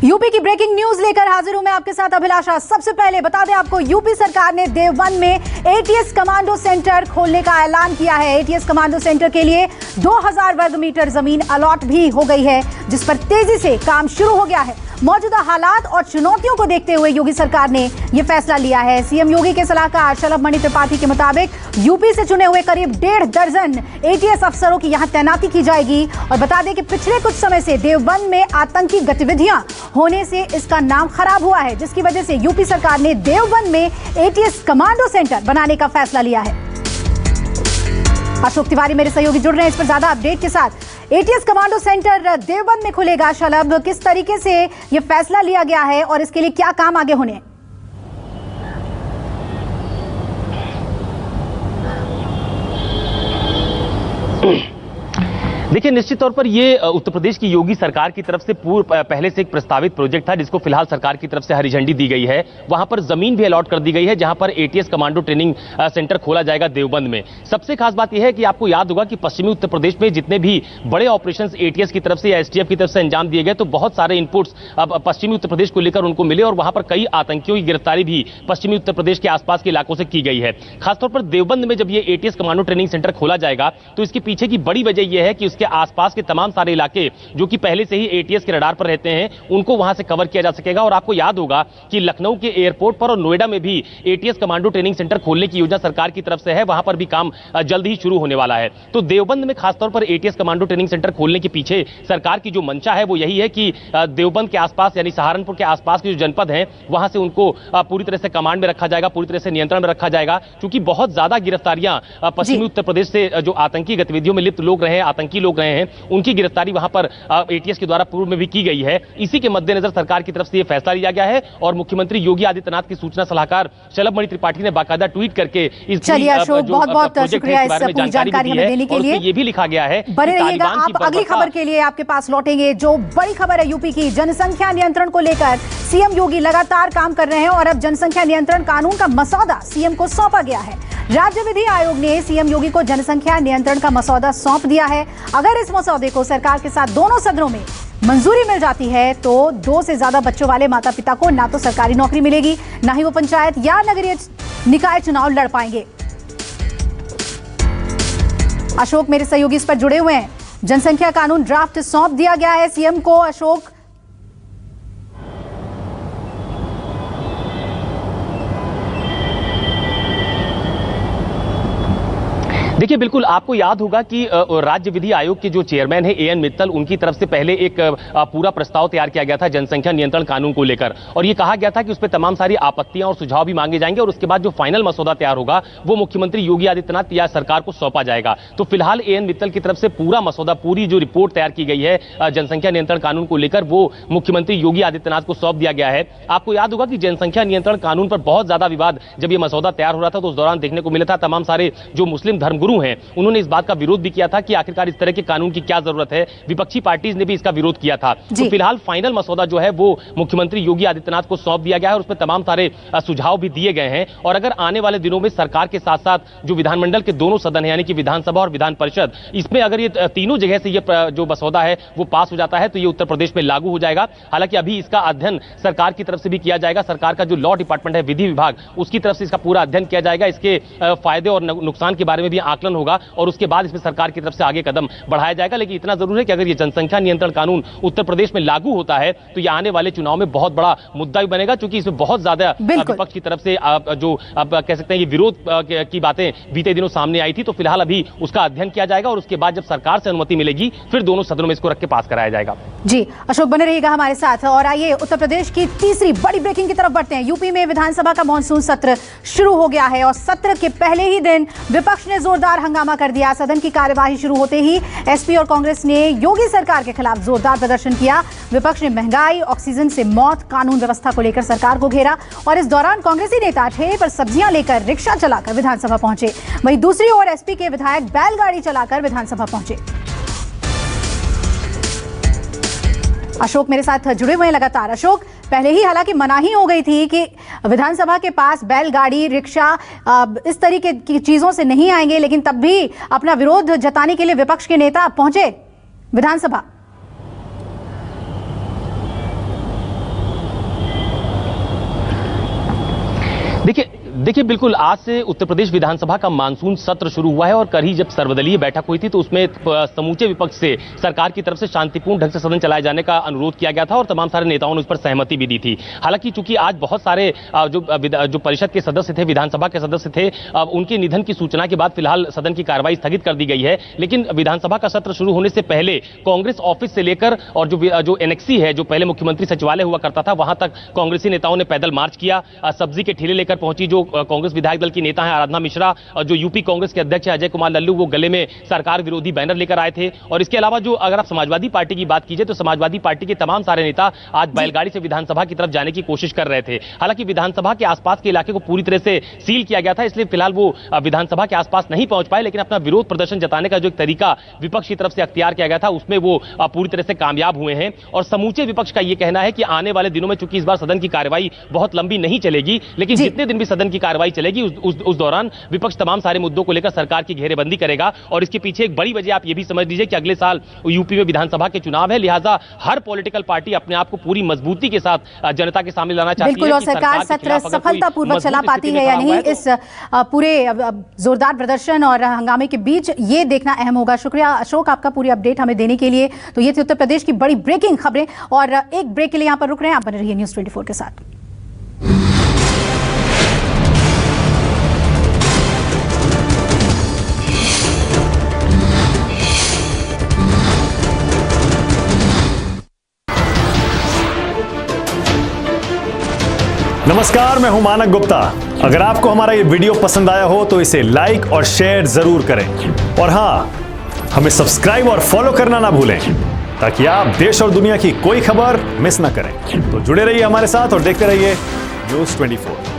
UP की breaking news लेकर हाजिर हूं मैं आपके साथ अभिलाषा। सबसे पहले बता दें आपको, यूपी सरकार ने देवबंद में एटीएस कमांडो सेंटर खोलने का ऐलान किया है। एटीएस कमांडो सेंटर के लिए 2000 वर्ग मीटर जमीन अलॉट भी हो गई है, जिस पर तेजी से काम शुरू हो गया है। मौजूदा हालात और चुनौतियों को देखते हुए योगी सरकार ने यह फैसला लिया है। सीएम योगी के सलाहकार शलभ मणि त्रिपाठी के मुताबिक यूपी से चुने हुए करीब 1.5 दर्जन एटीएस अफसरों की यहां तैनाती की जाएगी। और बता दें कि पिछले कुछ समय से देवबंद में आतंकी गतिविधियां होने से इसका नाम खराब हुआ है, जिसकी वजह से यूपी सरकार ने देवबंद में एटीएस कमांडो सेंटर बनाने का फैसला लिया है। अशोक तिवारी मेरे सहयोगी जुड़ रहे हैं इस पर ज्यादा अपडेट के साथ। एटीएस कमांडो सेंटर देवबंद में खुलेगा। शलभ, किस तरीके से यह फैसला लिया गया है और इसके लिए क्या काम आगे होने हैं? देखिए, निश्चित तौर पर ये उत्तर प्रदेश की योगी सरकार की तरफ से पहले से एक प्रस्तावित प्रोजेक्ट था, जिसको फिलहाल सरकार की तरफ से हरी झंडी दी गई है। वहां पर जमीन भी अलॉट कर दी गई है, जहां पर एटीएस कमांडो ट्रेनिंग सेंटर खोला जाएगा देवबंद में। सबसे खास बात यह है कि आपको याद होगा कि पश्चिमी उत्तर प्रदेश में जितने भी बड़े ऑपरेशन एटीएस की तरफ से या एसटीएफ की तरफ से अंजाम दिए गए, तो बहुत सारे इनपुट्स अब पश्चिमी उत्तर प्रदेश को लेकर उनको मिले और वहां पर कई आतंकियों की गिरफ्तारी भी पश्चिमी उत्तर प्रदेश के आसपास के इलाकों से की गई है। खासतौर पर देवबंद में जब ये एटीएस कमांडो ट्रेनिंग सेंटर खोला जाएगा, तो इसके पीछे की बड़ी वजह यह है कि उसके आसपास के तमाम सारे इलाके जो कि पहले से ही एटीएस के रडार पर रहते हैं, उनको वहां से कवर किया जा सकेगा। और आपको याद होगा कि लखनऊ के एयरपोर्ट पर और नोएडा में भी एटीएस कमांडो ट्रेनिंग सेंटर खोलने की योजना सरकार की तरफ से है, वहां पर भी काम जल्द ही शुरू होने वाला है। तो देवबंद में खासतौर पर एटीएस कमांडो ट्रेनिंग सेंटर खोलने के पीछे सरकार की जो मंशा है वो यही है कि देवबंद के आसपास यानी सहारनपुर के आसपास के जो जनपद हैं, वहां से उनको पूरी तरह से कमांड में रखा जाएगा, पूरी तरह से नियंत्रण में रखा जाएगा। क्योंकि बहुत ज्यादा गिरफ्तारियां पश्चिमी उत्तर प्रदेश से जो आतंकी गतिविधियों में लिप्त लोग रहे हैं, आतंकी लोग रहे हैं, उनकी गिरफ्तारी वहां पर एटीएस के द्वारा पूर्व में भी की गई है। इसी के मद्देनजर सरकार की तरफ से यह फैसला लिया गया है और मुख्यमंत्री योगी आदित्यनाथ की सूचना सलाहकार शलभ मणि त्रिपाठी ने बाकायदा ट्वीट करके इस बहुत शुक्रिया इस पूरी जानकारी हमें देने के लिए। ये भी लिखा गया है, बने रहिएगा आप, अगली खबर के लिए आपके पास लौटेंगे। जो बड़ी खबर है यूपी की, जनसंख्या नियंत्रण को लेकर सीएम योगी लगातार काम कर रहे हैं और अब जनसंख्या नियंत्रण कानून का मसौदा सीएम को सौंपा गया है। राज्य विधि आयोग ने सीएम योगी को जनसंख्या नियंत्रण का मसौदा सौंप दिया है। अगर इस मसौदे को सरकार के साथ दोनों सदनों में मंजूरी मिल जाती है तो 2 से ज्यादा बच्चों वाले माता पिता को ना तो सरकारी नौकरी मिलेगी, ना ही वो पंचायत या नगरीय निकाय चुनाव लड़ पाएंगे। अशोक मेरे सहयोगी इस पर जुड़े हुए हैं। जनसंख्या कानून ड्राफ्ट सौंप दिया गया है सीएम को। अशोक, देखिए, बिल्कुल आपको याद होगा कि राज्य विधि आयोग के जो चेयरमैन है एएन मित्तल, उनकी तरफ से पहले एक पूरा प्रस्ताव तैयार किया गया था जनसंख्या नियंत्रण कानून को लेकर, और ये कहा गया था कि उस पर तमाम सारी आपत्तियां और सुझाव भी मांगे जाएंगे और उसके बाद जो फाइनल मसौदा तैयार होगा वो मुख्यमंत्री योगी आदित्यनाथ या सरकार को सौंपा जाएगा। तो फिलहाल एएन मित्तल की तरफ से पूरा मसौदा, पूरी जो रिपोर्ट तैयार की गई है जनसंख्या नियंत्रण कानून को लेकर, वो मुख्यमंत्री योगी आदित्यनाथ को सौंप दिया गया है। आपको याद होगा कि जनसंख्या नियंत्रण कानून पर बहुत ज्यादा विवाद जब ये मसौदा तैयार हो रहा था तो उस दौरान देखने को मिला था तमाम सारे जो मुस्लिम धर्मगुरु हैं उन्होंने इस बात का विरोध भी किया था कि आखिरकार इस तरह के कानून की क्या जरूरत है। विपक्षी पार्टीज ने भी इसका विरोध किया था। तो फिलहाल फाइनल मसौदा जो है वो मुख्यमंत्री योगी आदित्यनाथ को सौंप दिया गया है और उसमें तमाम सारे सुझाव भी दिए गए हैं। और अगर आने वाले दिनों में सरकार के साथ साथ जो विधानमंडल के दोनों सदन है यानी कि विधानसभा और विधान परिषद, इसमें अगर ये तीनों जगह से ये जो मसौदा है वो पास हो जाता है तो ये उत्तर प्रदेश में लागू हो जाएगा। हालांकि अभी इसका अध्ययन सरकार की तरफ से भी किया जाएगा। सरकार का जो लॉ डिपार्टमेंट है, विधि विभाग, उसकी तरफ से इसका पूरा अध्ययन किया जाएगा। इसके फायदे और नुकसान के बारे में भी आकलन होगा और उसके बाद इसमें सरकार की तरफ से आगे कदम बढ़ाया जाएगा। लेकिन इतना जरूर है कि अगर ये जनसंख्या नियंत्रण कानून उत्तर प्रदेश में लागू होता है तो ये आने वाले चुनाव में बहुत बड़ा मुद्दा भी बनेगा, क्योंकि इसमें बहुत ज्यादा विपक्ष की तरफ से जो आप कह सकते हैं ये विरोध की बातें बीते दिनों सामने आई थी। तो फिलहाल अभी उसका अध्ययन किया जाएगा और उसके बाद जब सरकार से अनुमति मिलेगी फिर दोनों सदनों में इसको रख के पास कराया जाएगा। जी अशोक, बने रहिएगा हमारे साथ। और आइए उत्तर प्रदेश की तीसरी बड़ी ब्रेकिंग की तरफ बढ़ते हैं। यूपी में विधानसभा का मॉनसून सत्र शुरू हो गया है और सत्र के पहले ही दिन विपक्ष ने जोरदार हंगामा कर दिया। सदन की कार्यवाही शुरू होते ही एसपी और कांग्रेस ने योगी सरकार के खिलाफ जोरदार प्रदर्शन किया। विपक्ष ने महंगाई, ऑक्सीजन से मौत, कानून व्यवस्था को लेकर सरकार को घेरा और इस दौरान कांग्रेसी नेता ठेले पर सब्जियां लेकर रिक्शा चलाकर विधानसभा पहुंचे। वहीं दूसरी ओर एसपी के विधायक बैलगाड़ी चलाकर विधानसभा पहुंचे। अशोक मेरे साथ जुड़े हुए हैं लगातार। अशोक, पहले ही हालांकि मनाही हो गई थी कि विधानसभा के पास बैलगाड़ी, रिक्शा इस तरीके की चीजों से नहीं आएंगे, लेकिन तब भी अपना विरोध जताने के लिए विपक्ष के नेता पहुंचे विधानसभा। देखिए, बिल्कुल आज से उत्तर प्रदेश विधानसभा का मानसून सत्र शुरू हुआ है और कल ही जब सर्वदलीय बैठक हुई थी तो उसमें समूचे विपक्ष से सरकार की तरफ से शांतिपूर्ण ढंग से सदन चलाए जाने का अनुरोध किया गया था और तमाम सारे नेताओं ने उस पर सहमति भी दी थी। हालांकि चूंकि आज बहुत सारे जो परिषद के सदस्य थे, विधानसभा के सदस्य थे, उनके निधन की सूचना के बाद फिलहाल सदन की कार्रवाई स्थगित कर दी गई है। लेकिन विधानसभा का सत्र शुरू होने से पहले कांग्रेस ऑफिस से लेकर और जो एनेक्सी है, जो पहले मुख्यमंत्री सचिवालय हुआ करता था, वहां तक कांग्रेसी नेताओं ने पैदल मार्च किया। सब्जी के ठेले लेकर पहुंची जो कांग्रेस विधायक दल की नेता हैं आराधना मिश्रा और जो यूपी कांग्रेस के अध्यक्ष अजय कुमार लल्लू, वो गले में सरकार विरोधी बैनर लेकर आए थे। और इसके अलावा जो अगर आप समाजवादी पार्टी की बात कीजिए तो समाजवादी पार्टी के तमाम सारे नेता आज बैलगाड़ी से विधानसभा की तरफ जाने की कोशिश कर रहे थे। हालांकि विधानसभा के आसपास के इलाके को पूरी तरह से सील किया गया था, इसलिए फिलहाल वो विधानसभा के आसपास नहीं पहुंच पाए। लेकिन अपना विरोध प्रदर्शन जताने का जो एक तरीका विपक्ष की तरफ से अख्तियार किया गया था उसमें वो पूरी तरह से कामयाब हुए हैं। और समूचे विपक्ष का यह कहना है कि आने वाले दिनों में चूंकि इस बार सदन की कार्रवाई बहुत लंबी नहीं चलेगी, लेकिन जितने दिन भी सदन की कार्रवाई चलेगी उस दौरान विपक्ष तमाम सारे मुद्दों को लेकर सरकार की घेरेबंदी करेगा। और इसके पीछे एक बड़ी वजह आप ये भी समझ लीजिए कि अगले साल यूपी में विधानसभा के चुनाव है, लिहाजा हर पॉलिटिकल पार्टी अपने आप को पूरी मजबूती के साथ जनता के सामने लाना चाहती है। बिल्कुल, और सरकार सत्र सफलतापूर्वक चला पाती है या नहीं, इस पूरे जोरदार प्रदर्शन और हंगामे के बीच ये देखना अहम होगा। शुक्रिया अशोक आपका पूरी अपडेट हमें देने के लिए। तो ये थी उत्तर प्रदेश की बड़ी ब्रेकिंग खबरें और एक ब्रेक के लिए यहां पर रुक रहे हैं। आप बने रहिए न्यूज़ 24 के साथ। नमस्कार, मैं हूं मानक गुप्ता। अगर आपको हमारा ये वीडियो पसंद आया हो तो इसे लाइक और शेयर जरूर करें और हां, हमें सब्सक्राइब और फॉलो करना ना भूलें ताकि आप देश और दुनिया की कोई खबर मिस ना करें। तो जुड़े रहिए हमारे साथ और देखते रहिए न्यूज़ 24।